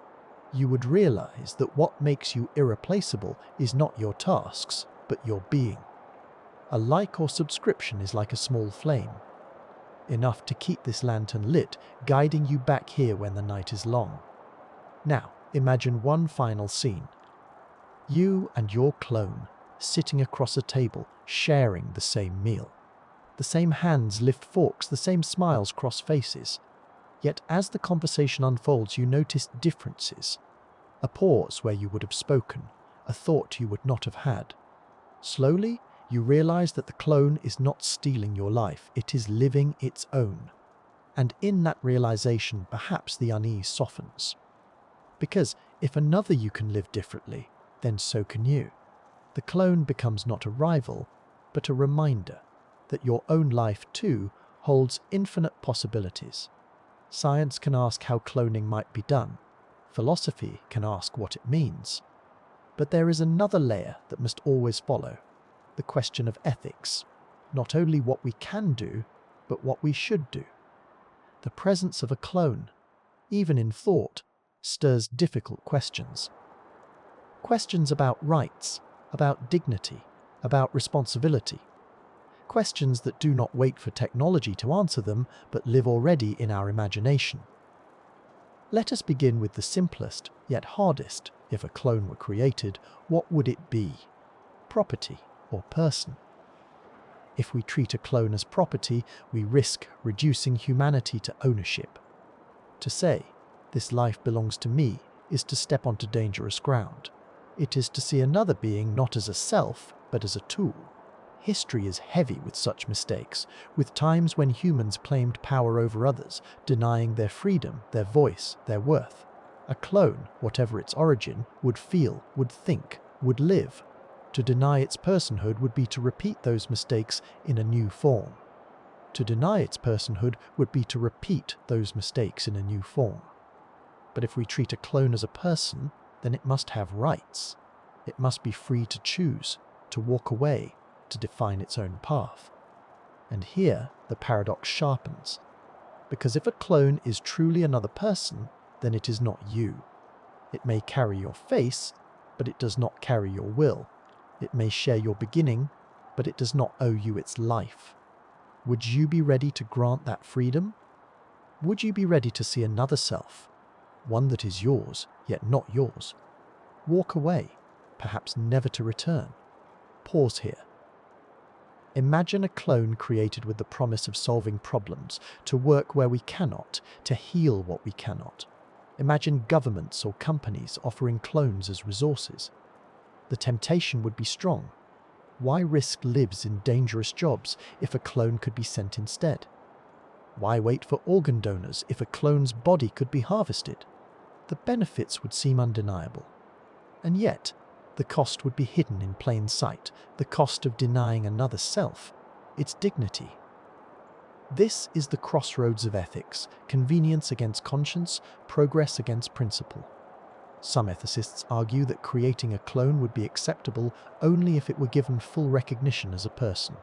You would realize that what makes you irreplaceable is not your tasks, but your being. A like or subscription is like a small flame, enough to keep this lantern lit, guiding you back here when the night is long. Now, imagine one final scene. You and your clone sitting across a table, sharing the same meal. The same hands lift forks, the same smiles cross faces. Yet as the conversation unfolds, you notice differences. A pause where you would have spoken, a thought you would not have had. Slowly, you realize that the clone is not stealing your life, it is living its own. And in that realization, perhaps the unease softens. Because if another you can live differently, then so can you. The clone becomes not a rival, but a reminder that your own life too holds infinite possibilities. Science can ask how cloning might be done. Philosophy can ask what it means. But there is another layer that must always follow, the question of ethics. Not only what we can do, but what we should do. The presence of a clone, even in thought, stirs difficult questions. Questions about rights, about dignity, about responsibility. Questions that do not wait for technology to answer them, but live already in our imagination. Let us begin with the simplest, yet hardest. If a clone were created, what would it be? Property or person? If we treat a clone as property, we risk reducing humanity to ownership. To say, "This life belongs to me," is to step onto dangerous ground. It is to see another being not as a self, but as a tool. History is heavy with such mistakes, with times when humans claimed power over others, denying their freedom, their voice, their worth. A clone, whatever its origin, would feel, would think, would live. To deny its personhood would be to repeat those mistakes in a new form. To deny its personhood would be to repeat those mistakes in a new form. But if we treat a clone as a person, then it must have rights. It must be free to choose, to walk away, to define its own path. And here the paradox sharpens. Because if a clone is truly another person, then it is not you. It may carry your face, but it does not carry your will. It may share your beginning, but it does not owe you its life. Would you be ready to grant that freedom? Would you be ready to see another self, one that is yours, yet not yours? Walk away, perhaps never to return. Pause here. Imagine a clone created with the promise of solving problems, to work where we cannot, to heal what we cannot. Imagine governments or companies offering clones as resources. The temptation would be strong. Why risk lives in dangerous jobs if a clone could be sent instead? Why wait for organ donors if a clone's body could be harvested? the benefits would seem undeniable. And yet, the cost would be hidden in plain sight, the cost of denying another self, its dignity. This is the crossroads of ethics, convenience against conscience, progress against principle. Some ethicists argue that creating a clone would be acceptable only if it were given full recognition as a person.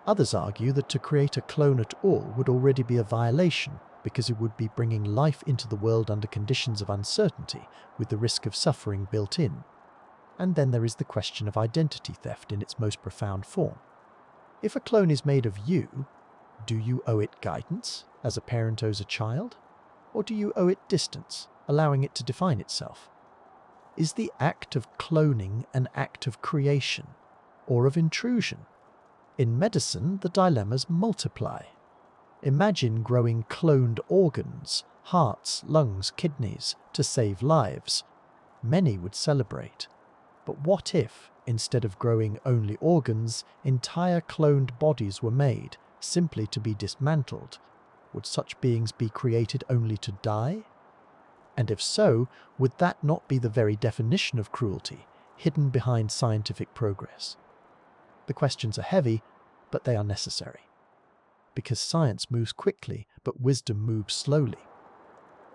Others argue that to create a clone at all would already be a violation because it would be bringing life into the world under conditions of uncertainty with the risk of suffering built in. And then there is the question of identity theft in its most profound form. If a clone is made of you, do you owe it guidance, as a parent owes a child? Or do you owe it distance, allowing it to define itself? Is the act of cloning an act of creation, or of intrusion? In medicine, the dilemmas multiply. Imagine growing cloned organs, hearts, lungs, kidneys, to save lives. Many would celebrate. But what if, instead of growing only organs, entire cloned bodies were made, simply to be dismantled? Would such beings be created only to die? And if so, would that not be the very definition of cruelty, hidden behind scientific progress? The questions are heavy, but they are necessary. Because science moves quickly, but wisdom moves slowly.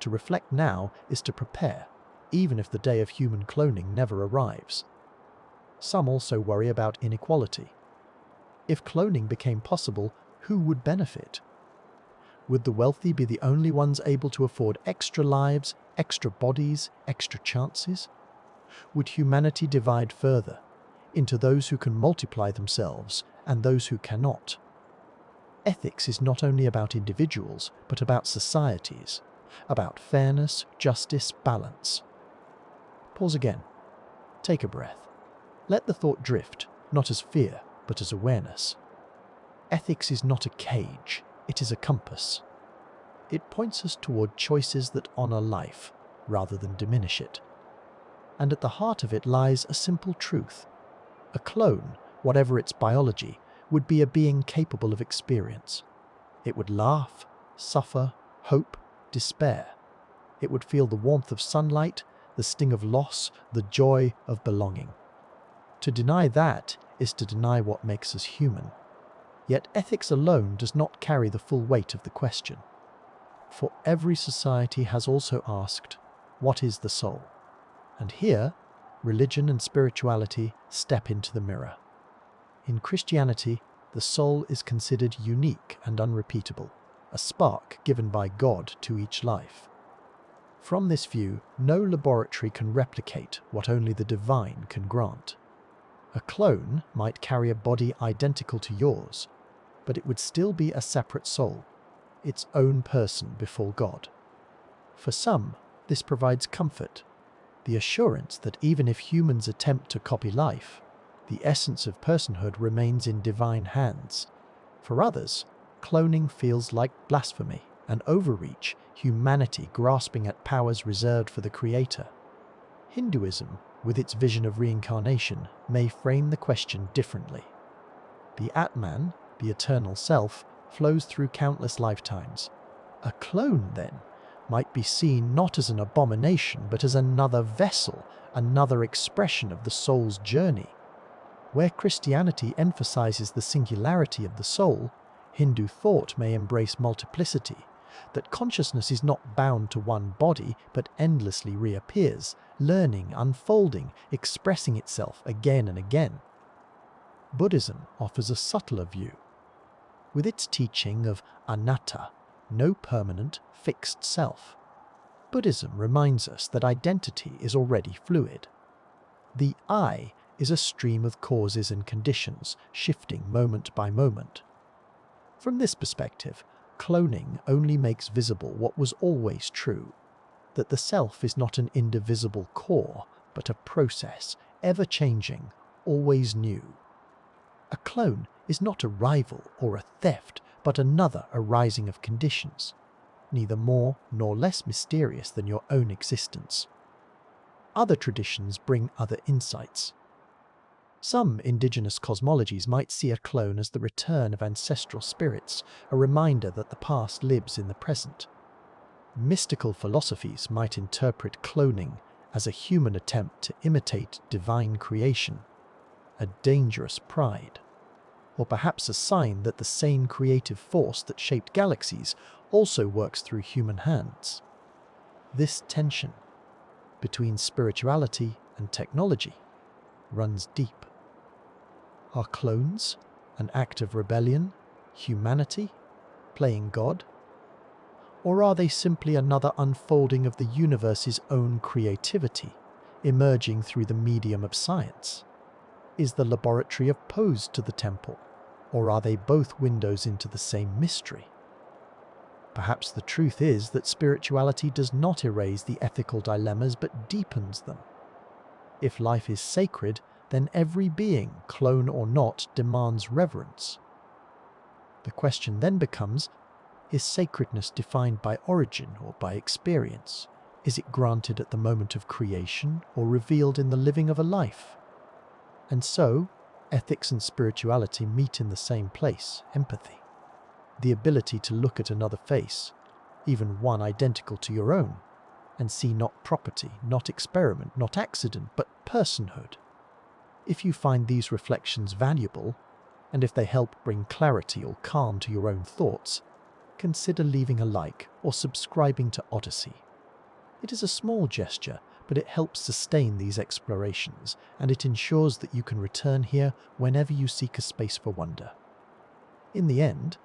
To reflect now is to prepare, even if the day of human cloning never arrives. Some also worry about inequality. If cloning became possible, who would benefit? Would the wealthy be the only ones able to afford extra lives, extra bodies, extra chances? Would humanity divide further, into those who can multiply themselves and those who cannot? Ethics is not only about individuals, but about societies, about fairness, justice, balance. Pause again. Take a breath. Let the thought drift, not as fear, but as awareness. Ethics is not a cage, it is a compass. It points us toward choices that honor life, rather than diminish it. And at the heart of it lies a simple truth. A clone, whatever its biology, would be a being capable of experience. It would laugh, suffer, hope, despair. It would feel the warmth of sunlight, the sting of loss, the joy of belonging. To deny that is to deny what makes us human. Yet ethics alone does not carry the full weight of the question. For every society has also asked, what is the soul? And here, religion and spirituality step into the mirror. In Christianity, the soul is considered unique and unrepeatable, a spark given by God to each life. From this view, no laboratory can replicate what only the divine can grant. A clone might carry a body identical to yours, but it would still be a separate soul, its own person before God. For some, this provides comfort, the assurance that even if humans attempt to copy life, the essence of personhood remains in divine hands. For others, cloning feels like blasphemy, an overreach, humanity grasping at powers reserved for the Creator. Hinduism, with its vision of reincarnation, may frame the question differently. The Atman, the eternal self, flows through countless lifetimes. A clone, then, might be seen not as an abomination, but as another vessel, another expression of the soul's journey. Where Christianity emphasizes the singularity of the soul, Hindu thought may embrace multiplicity, that consciousness is not bound to one body, but endlessly reappears, learning, unfolding, expressing itself again and again. Buddhism offers a subtler view. With its teaching of anatta, no permanent, fixed self, Buddhism reminds us that identity is already fluid. The I is a stream of causes and conditions, shifting moment by moment. From this perspective, cloning only makes visible what was always true, that the self is not an indivisible core, but a process, ever-changing, always new. A clone is not a rival or a theft, but another arising of conditions, neither more nor less mysterious than your own existence. Other traditions bring other insights. Some indigenous cosmologies might see a clone as the return of ancestral spirits, a reminder that the past lives in the present. Mystical philosophies might interpret cloning as a human attempt to imitate divine creation, a dangerous pride, or perhaps a sign that the same creative force that shaped galaxies also works through human hands. This tension between spirituality and technology runs deep. Are clones an act of rebellion, humanity, playing God? Or are they simply another unfolding of the universe's own creativity, emerging through the medium of science? Is the laboratory opposed to the temple, or are they both windows into the same mystery? Perhaps the truth is that spirituality does not erase the ethical dilemmas but deepens them. If life is sacred, then every being, clone or not, demands reverence. The question then becomes, is sacredness defined by origin or by experience? Is it granted at the moment of creation or revealed in the living of a life? And so, ethics and spirituality meet in the same place, empathy. The ability to look at another face, even one identical to your own, and see not property, not experiment, not accident, but personhood. If you find these reflections valuable, and if they help bring clarity or calm to your own thoughts, consider leaving a like or subscribing to Odyssey. It is a small gesture, but it helps sustain these explorations, and it ensures that you can return here whenever you seek a space for wonder. In the end,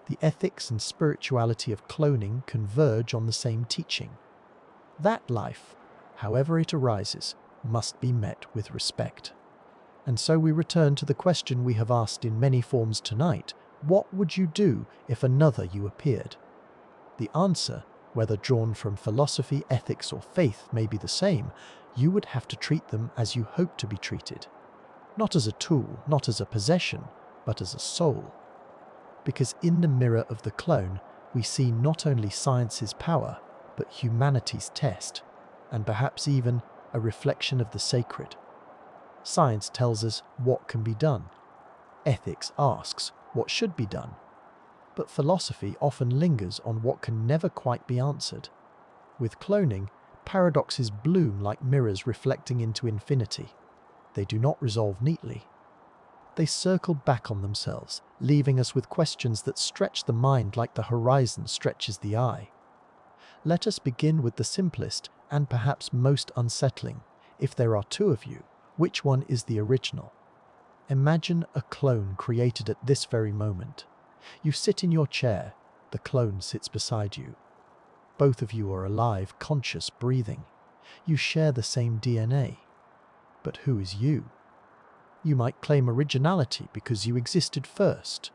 the ethics and spirituality of cloning converge on the same teaching. That life, however it arises, must be met with respect. And so we return to the question we have asked in many forms tonight: what would you do if another you appeared? The answer, whether drawn from philosophy, ethics, or faith, may be the same. You would have to treat them as you hope to be treated. Not as a tool, not as a possession, but as a soul. Because in the mirror of the clone, we see not only science's power, but humanity's test, and perhaps even a reflection of the sacred. Science tells us what can be done. Ethics asks what should be done. But philosophy often lingers on what can never quite be answered. With cloning, paradoxes bloom like mirrors reflecting into infinity. They do not resolve neatly. They circle back on themselves, leaving us with questions that stretch the mind like the horizon stretches the eye. Let us begin with the simplest and perhaps most unsettling. If there are two of you, which one is the original? Imagine a clone created at this very moment. You sit in your chair, the clone sits beside you. Both of you are alive, conscious, breathing. You share the same DNA. But who is you? You might claim originality because you existed first.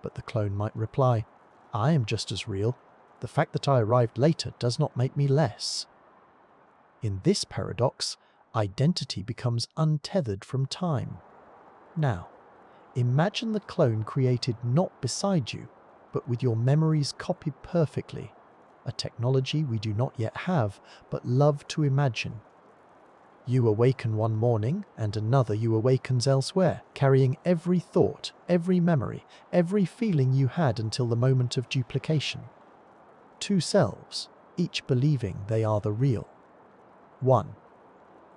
But the clone might reply, I am just as real. The fact that I arrived later does not make me less. In this paradox, identity becomes untethered from time. Now, imagine the clone created not beside you, but with your memories copied perfectly, a technology we do not yet have, but love to imagine. You awaken one morning, and another you awakens elsewhere, carrying every thought, every memory, every feeling you had until the moment of duplication. Two selves, each believing they are the real. 1.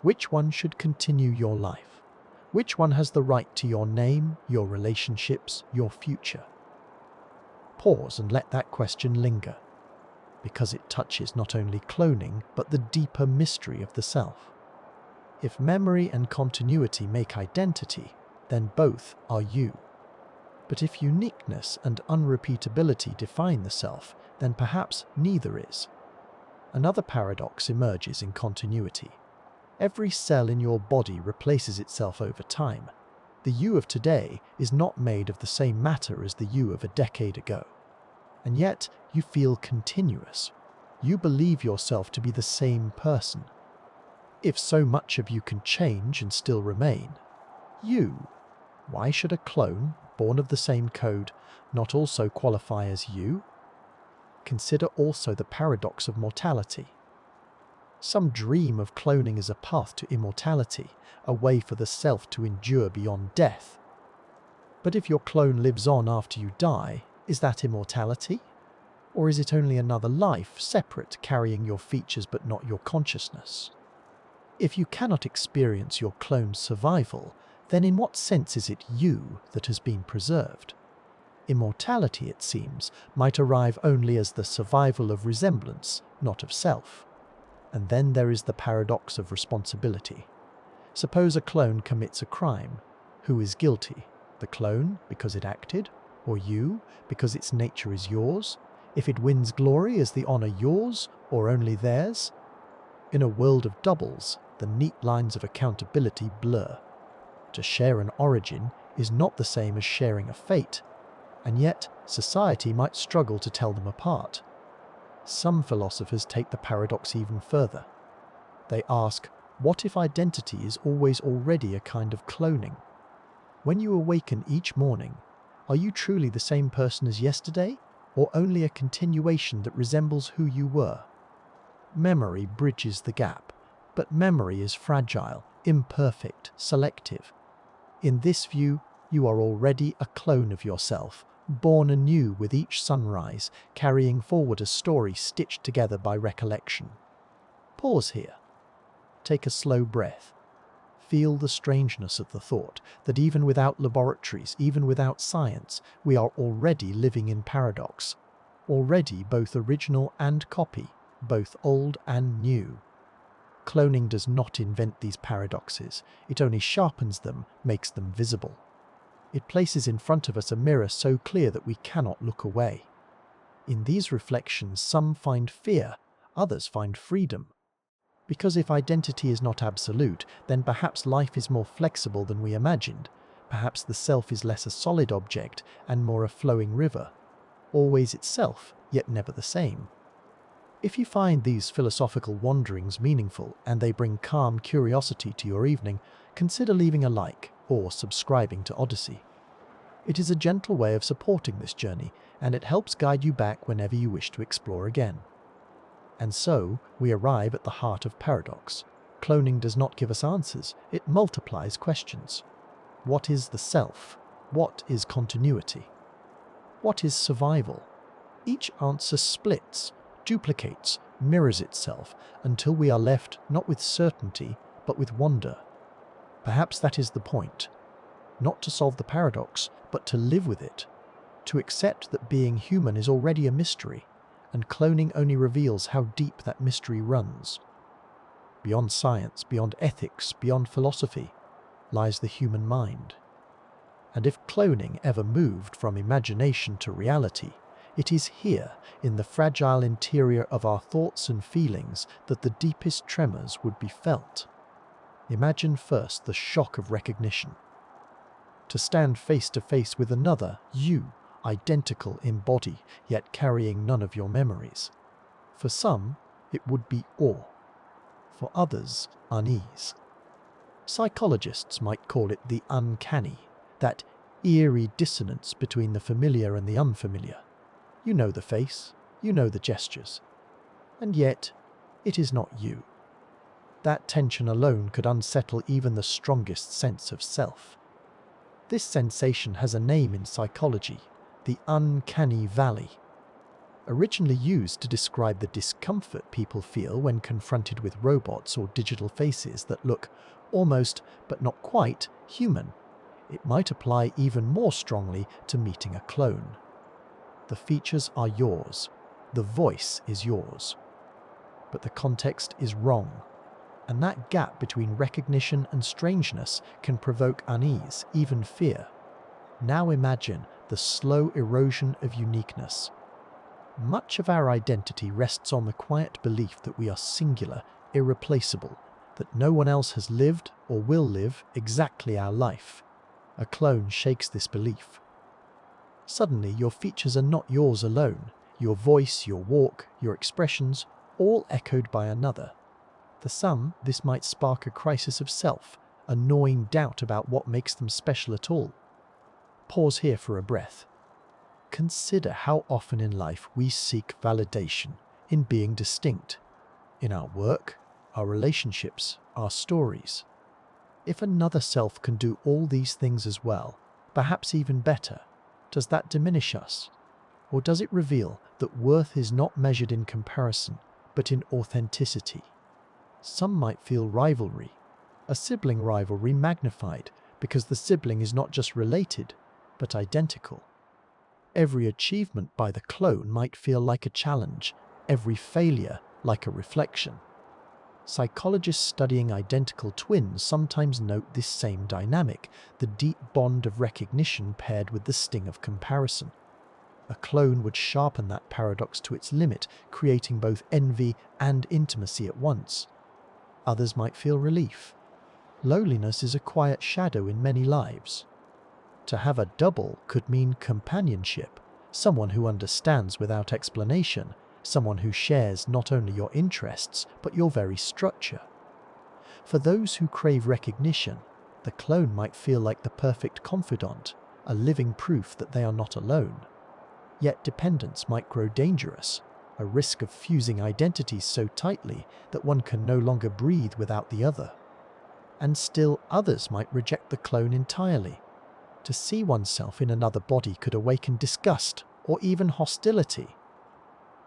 Which one should continue your life? Which one has the right to your name, your relationships, your future? Pause and let that question linger, because it touches not only cloning, but the deeper mystery of the self. If memory and continuity make identity, then both are you. But if uniqueness and unrepeatability define the self, then perhaps neither is. Another paradox emerges in continuity. Every cell in your body replaces itself over time. The you of today is not made of the same matter as the you of a decade ago. And yet, you feel continuous. You believe yourself to be the same person. If so much of you can change and still remain, why should a clone, born of the same code, not also qualify as you? Consider also the paradox of mortality. Some dream of cloning as a path to immortality, a way for the self to endure beyond death. But if your clone lives on after you die, is that immortality? Or is it only another life, separate, carrying your features but not your consciousness? If you cannot experience your clone's survival, then in what sense is it you that has been preserved? Immortality, it seems, might arrive only as the survival of resemblance, not of self. And then there is the paradox of responsibility. Suppose a clone commits a crime. Who is guilty? The clone, because it acted? Or you, because its nature is yours? If it wins glory, is the honor yours, or only theirs? In a world of doubles, the neat lines of accountability blur. To share an origin is not the same as sharing a fate, and yet society might struggle to tell them apart. Some philosophers take the paradox even further. They ask, what if identity is always already a kind of cloning? When you awaken each morning, are you truly the same person as yesterday, or only a continuation that resembles who you were? Memory bridges the gap, but memory is fragile, imperfect, selective. In this view, you are already a clone of yourself, born anew with each sunrise, carrying forward a story stitched together by recollection. Pause here. Take a slow breath. Feel the strangeness of the thought that even without laboratories, even without science, we are already living in paradox. Already both original and copy, both old and new. Cloning does not invent these paradoxes, it only sharpens them, makes them visible. It places in front of us a mirror so clear that we cannot look away. In these reflections, some find fear, others find freedom. Because if identity is not absolute, then perhaps life is more flexible than we imagined. Perhaps the self is less a solid object and more a flowing river, always itself, yet never the same. If you find these philosophical wanderings meaningful and they bring calm curiosity to your evening, consider leaving a like or subscribing to Odyssey. It is a gentle way of supporting this journey, and it helps guide you back whenever you wish to explore again. And so, we arrive at the heart of paradox. Cloning does not give us answers, it multiplies questions. What is the self? What is continuity? What is survival? Each answer splits, duplicates, mirrors itself, until we are left not with certainty, but with wonder. Perhaps that is the point. Not to solve the paradox, but to live with it. To accept that being human is already a mystery, and cloning only reveals how deep that mystery runs. Beyond science, beyond ethics, beyond philosophy, lies the human mind. And if cloning ever moved from imagination to reality, it is here, in the fragile interior of our thoughts and feelings, that the deepest tremors would be felt. Imagine first the shock of recognition. To stand face to face with another, you, identical in body, yet carrying none of your memories. For some, it would be awe. For others, unease. Psychologists might call it the uncanny, that eerie dissonance between the familiar and the unfamiliar. You know the face, you know the gestures, and yet it is not you. That tension alone could unsettle even the strongest sense of self. This sensation has a name in psychology, the uncanny valley. Originally used to describe the discomfort people feel when confronted with robots or digital faces that look almost, but not quite, human, it might apply even more strongly to meeting a clone. The features are yours, the voice is yours, but the context is wrong. And that gap between recognition and strangeness can provoke unease, even fear. Now imagine the slow erosion of uniqueness. Much of our identity rests on the quiet belief that we are singular, irreplaceable, that no one else has lived or will live exactly our life. A clone shakes this belief. Suddenly, your features are not yours alone. Your voice, your walk, your expressions, all echoed by another. For some, this might spark a crisis of self, a gnawing doubt about what makes them special at all. Pause here for a breath. Consider how often in life we seek validation in being distinct, in our work, our relationships, our stories. If another self can do all these things as well, perhaps even better, does that diminish us? Or does it reveal that worth is not measured in comparison, but in authenticity? Some might feel rivalry, a sibling rivalry magnified, because the sibling is not just related, but identical. Every achievement by the clone might feel like a challenge, every failure like a reflection. Psychologists studying identical twins sometimes note this same dynamic, the deep bond of recognition paired with the sting of comparison. A clone would sharpen that paradox to its limit, creating both envy and intimacy at once. Others might feel relief. Loneliness is a quiet shadow in many lives. To have a double could mean companionship, someone who understands without explanation, someone who shares not only your interests, but your very structure. For those who crave recognition, the clone might feel like the perfect confidant, a living proof that they are not alone. Yet dependence might grow dangerous, a risk of fusing identities so tightly that one can no longer breathe without the other. And still others might reject the clone entirely. To see oneself in another body could awaken disgust or even hostility.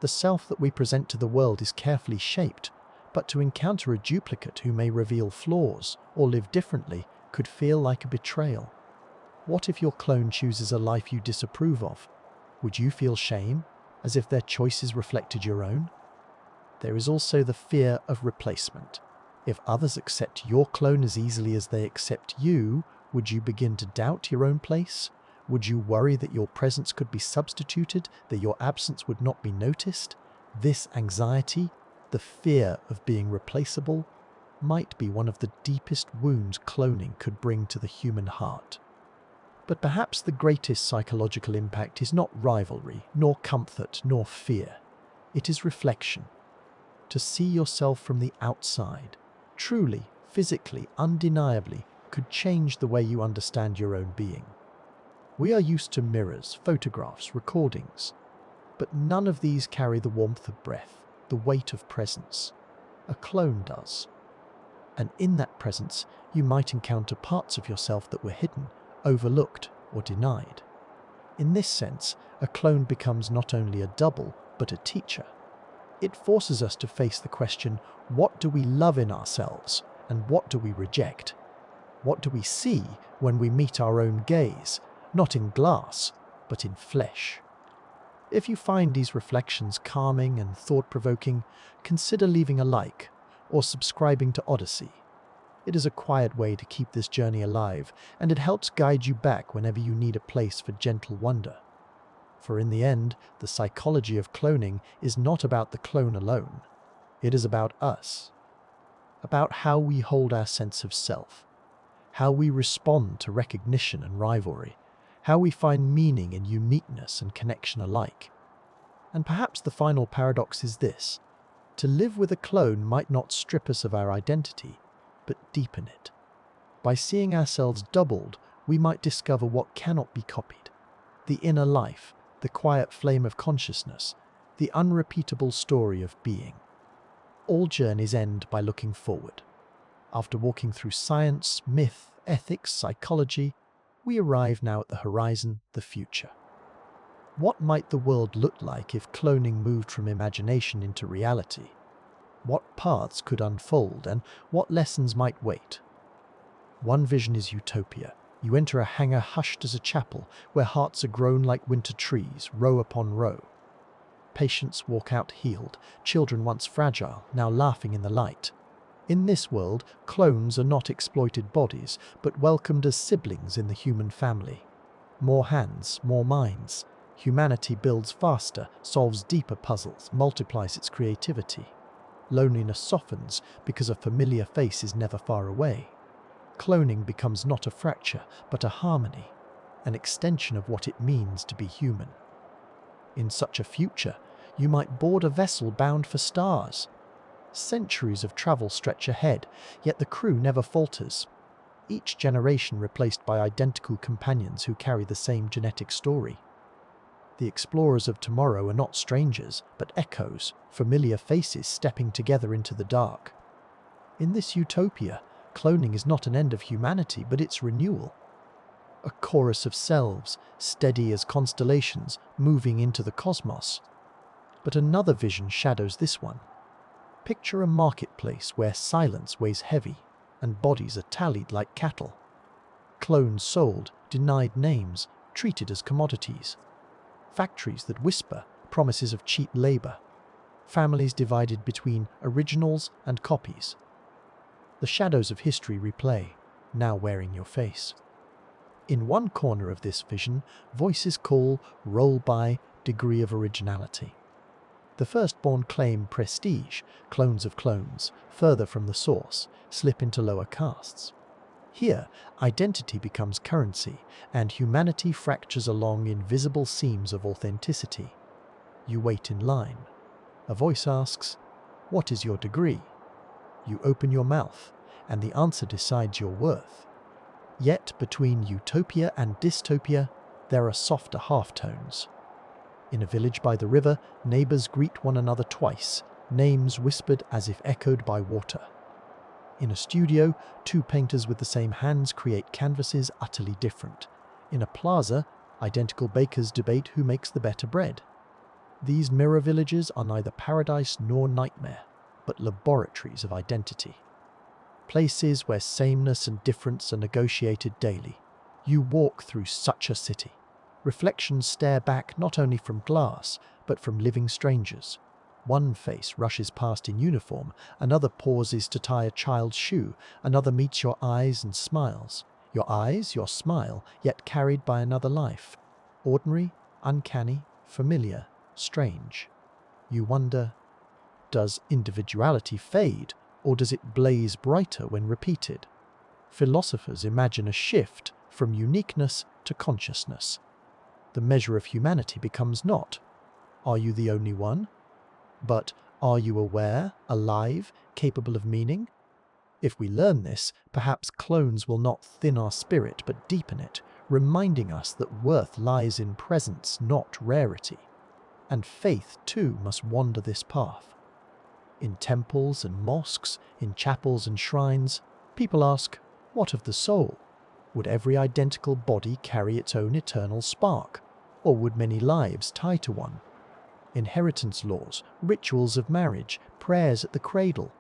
The self that we present to the world is carefully shaped, but to encounter a duplicate who may reveal flaws or live differently could feel like a betrayal. What if your clone chooses a life you disapprove of? Would you feel shame, as if their choices reflected your own? There is also the fear of replacement. If others accept your clone as easily as they accept you, would you begin to doubt your own place? Would you worry that your presence could be substituted, that your absence would not be noticed? This anxiety, the fear of being replaceable, might be one of the deepest wounds cloning could bring to the human heart. But perhaps the greatest psychological impact is not rivalry, nor comfort, nor fear. It is reflection. To see yourself from the outside, truly, physically, undeniably, could change the way you understand your own being. We are used to mirrors, photographs, recordings, but none of these carry the warmth of breath, the weight of presence. A clone does. And in that presence, you might encounter parts of yourself that were hidden, overlooked, or denied. In this sense, a clone becomes not only a double, but a teacher. It forces us to face the question, what do we love in ourselves, and what do we reject? What do we see when we meet our own gaze, not in glass, but in flesh? If you find these reflections calming and thought-provoking, consider leaving a like or subscribing to Odyssey. It is a quiet way to keep this journey alive, and it helps guide you back whenever you need a place for gentle wonder. For in the end, the psychology of cloning is not about the clone alone. It is about us. About how we hold our sense of self. How we respond to recognition and rivalry. How we find meaning in uniqueness and connection alike. And perhaps the final paradox is this. To live with a clone might not strip us of our identity, but deepen it. By seeing ourselves doubled, we might discover what cannot be copied. The inner life, the quiet flame of consciousness, the unrepeatable story of being. All journeys end by looking forward. After walking through science, myth, ethics, psychology, we arrive now at the horizon, the future. What might the world look like if cloning moved from imagination into reality? What paths could unfold and what lessons might wait? One vision is utopia. You enter a hangar hushed as a chapel, where hearts are grown like winter trees, row upon row. Patients walk out healed, children once fragile, now laughing in the light. In this world, clones are not exploited bodies, but welcomed as siblings in the human family. More hands, more minds. Humanity builds faster, solves deeper puzzles, multiplies its creativity. Loneliness softens because a familiar face is never far away. Cloning becomes not a fracture, but a harmony, an extension of what it means to be human. In such a future, you might board a vessel bound for stars. Centuries of travel stretch ahead, yet the crew never falters. Each generation replaced by identical companions who carry the same genetic story. The explorers of tomorrow are not strangers, but echoes, familiar faces stepping together into the dark. In this utopia, cloning is not an end of humanity, but its renewal. a chorus of selves, steady as constellations, moving into the cosmos. But another vision shadows this one. Picture a marketplace where silence weighs heavy and bodies are tallied like cattle. Clones sold, denied names, treated as commodities. Factories that whisper promises of cheap labor. Families divided between originals and copies. The shadows of history replay, now wearing your face. In one corner of this vision, voices call, roll by, degree of originality. The firstborn claim prestige, clones of clones, further from the source, slip into lower castes. Here, identity becomes currency, and humanity fractures along invisible seams of authenticity. You wait in line. A voice asks, "What is your degree?" You open your mouth, and the answer decides your worth. Yet, between utopia and dystopia, there are softer halftones. In a village by the river, neighbors greet one another twice, names whispered as if echoed by water. In a studio, two painters with the same hands create canvases utterly different. In a plaza, identical bakers debate who makes the better bread. These mirror villages are neither paradise nor nightmare, but laboratories of identity. Places where sameness and difference are negotiated daily. You walk through such a city. Reflections stare back not only from glass, but from living strangers. One face rushes past in uniform, another pauses to tie a child's shoe, another meets your eyes and smiles. Your eyes, your smile, yet carried by another life. Ordinary, uncanny, familiar, strange. You wonder, does individuality fade, or does it blaze brighter when repeated? Philosophers imagine a shift from uniqueness to consciousness. The measure of humanity becomes not, "Are you the only one?" but, "Are you aware, alive, capable of meaning?" If we learn this, perhaps clones will not thin our spirit but deepen it, reminding us that worth lies in presence, not rarity. And faith, too, must wander this path. In temples and mosques, in chapels and shrines, people ask, what of the soul? Would every identical body carry its own eternal spark? Or would many lives tie to one? Inheritance laws, rituals of marriage, prayers at the cradle,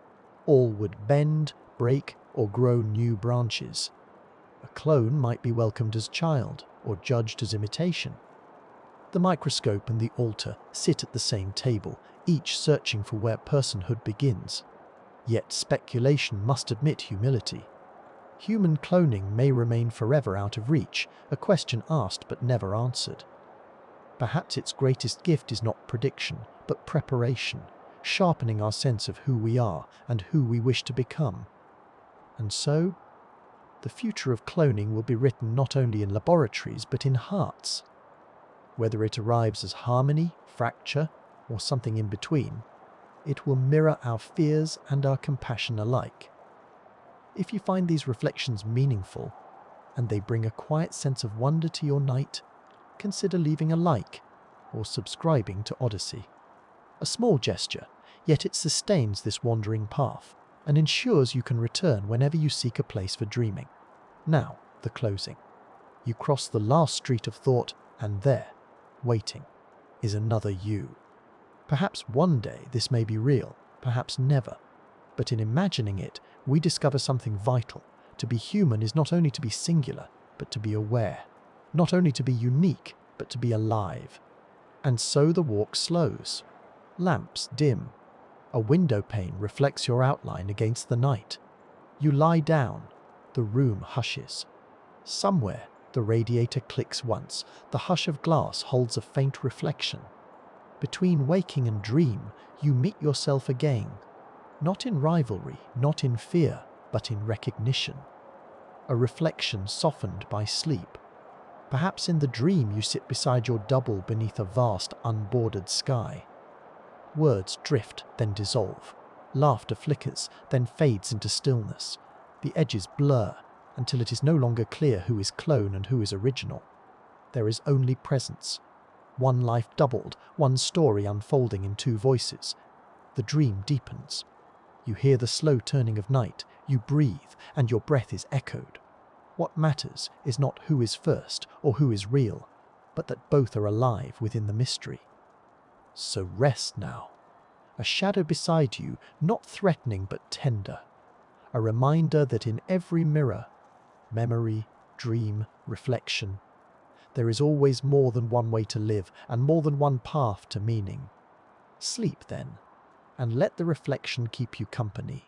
all would bend, break, or grow new branches. A clone might be welcomed as child, or judged as imitation. The microscope and the altar sit at the same table, each searching for where personhood begins. Yet speculation must admit humility. Human cloning may remain forever out of reach, a question asked but never answered. Perhaps its greatest gift is not prediction, but preparation, sharpening our sense of who we are and who we wish to become. And so, the future of cloning will be written not only in laboratories but in hearts. Whether it arrives as harmony, fracture, or something in between, it will mirror our fears and our compassion alike. If you find these reflections meaningful, and they bring a quiet sense of wonder to your night, consider leaving a like or subscribing to Odyssey. A small gesture, yet it sustains this wandering path and ensures you can return whenever you seek a place for dreaming. Now, the closing. You cross the last street of thought, and there, waiting, is another you. Perhaps one day this may be real, perhaps never. But in imagining it, we discover something vital. To be human is not only to be singular, but to be aware. Not only to be unique, but to be alive. And so the walk slows. Lamps dim. A window pane reflects your outline against the night. You lie down. The room hushes. Somewhere, the radiator clicks once. The hush of glass holds a faint reflection. Between waking and dream, you meet yourself again. Not in rivalry, not in fear, but in recognition. A reflection softened by sleep. Perhaps in the dream you sit beside your double beneath a vast, unbordered sky. Words drift, then dissolve. Laughter flickers, then fades into stillness. The edges blur, until it is no longer clear who is clone and who is original. There is only presence. One life doubled, one story unfolding in two voices. The dream deepens. You hear the slow turning of night, you breathe, and your breath is echoed. What matters is not who is first or who is real, but that both are alive within the mystery. So rest now. A shadow beside you, not threatening but tender. A reminder that in every mirror, memory, dream, reflection, there is always more than one way to live and more than one path to meaning. Sleep then, and let the reflection keep you company.